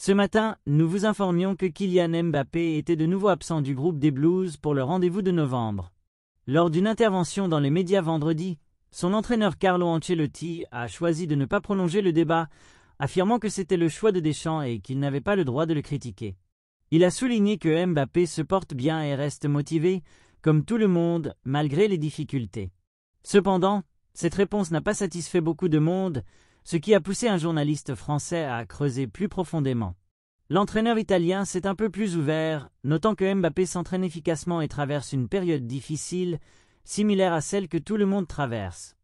Ce matin, nous vous informions que Kylian Mbappé était de nouveau absent du groupe des Blues pour le rendez-vous de novembre. Lors d'une intervention dans les médias vendredi, son entraîneur Carlo Ancelotti a choisi de ne pas prolonger le débat, affirmant que c'était le choix de Deschamps et qu'il n'avait pas le droit de le critiquer. Il a souligné que Mbappé se porte bien et reste motivé, comme tout le monde, malgré les difficultés. Cependant, cette réponse n'a pas satisfait beaucoup de monde, ce qui a poussé un journaliste français à creuser plus profondément. L'entraîneur italien s'est un peu plus ouvert, notant que Mbappé s'entraîne efficacement et traverse une période difficile, similaire à celle que tout le monde traverse.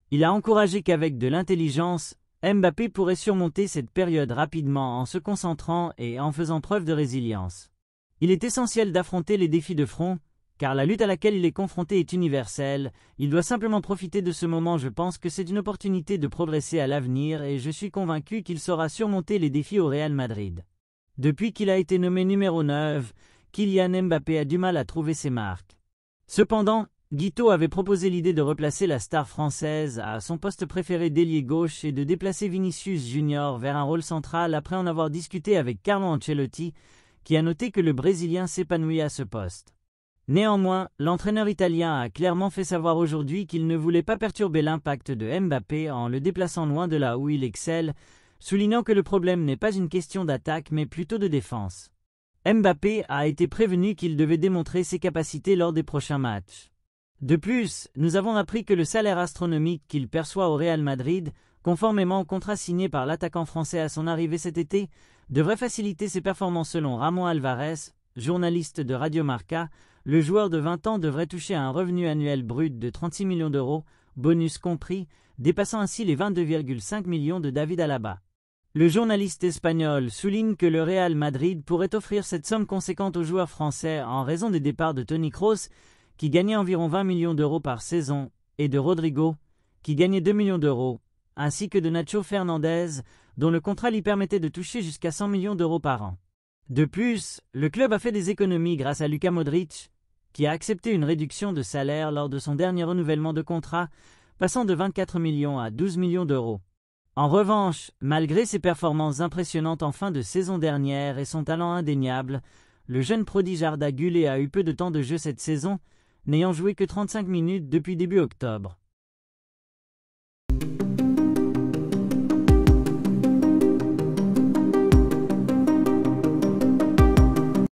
Il a encouragé qu'avec de l'intelligence, Mbappé pourrait surmonter cette période rapidement en se concentrant et en faisant preuve de résilience. Il est essentiel d'affronter les défis de front, car la lutte à laquelle il est confronté est universelle, il doit simplement profiter de ce moment. Je pense que c'est une opportunité de progresser à l'avenir et je suis convaincu qu'il saura surmonter les défis au Real Madrid. Depuis qu'il a été nommé numéro 9, Kylian Mbappé a du mal à trouver ses marques. Cependant, Guito avait proposé l'idée de replacer la star française à son poste préféré d'ailier gauche et de déplacer Vinicius Junior vers un rôle central après en avoir discuté avec Carlo Ancelotti, qui a noté que le Brésilien s'épanouit à ce poste. Néanmoins, l'entraîneur italien a clairement fait savoir aujourd'hui qu'il ne voulait pas perturber l'impact de Mbappé en le déplaçant loin de là où il excelle, soulignant que le problème n'est pas une question d'attaque mais plutôt de défense. Mbappé a été prévenu qu'il devait démontrer ses capacités lors des prochains matchs. De plus, nous avons appris que le salaire astronomique qu'il perçoit au Real Madrid, conformément au contrat signé par l'attaquant français à son arrivée cet été, devrait faciliter ses performances selon Ramon Alvarez, journaliste de Radio Marca. Le joueur de 20 ans devrait toucher un revenu annuel brut de 36 millions d'euros, bonus compris, dépassant ainsi les 22,5 millions de David Alaba. Le journaliste espagnol souligne que le Real Madrid pourrait offrir cette somme conséquente aux joueurs français en raison des départs de Toni Kroos, qui gagnait environ 20 millions d'euros par saison, et de Rodrigo, qui gagnait 2 millions d'euros, ainsi que de Nacho Fernandez, dont le contrat lui permettait de toucher jusqu'à 100 millions d'euros par an. De plus, le club a fait des économies grâce à Luka Modric, qui a accepté une réduction de salaire lors de son dernier renouvellement de contrat, passant de 24 millions à 12 millions d'euros. En revanche, malgré ses performances impressionnantes en fin de saison dernière et son talent indéniable, le jeune prodige Arda Güler a eu peu de temps de jeu cette saison, n'ayant joué que 35 minutes depuis début octobre.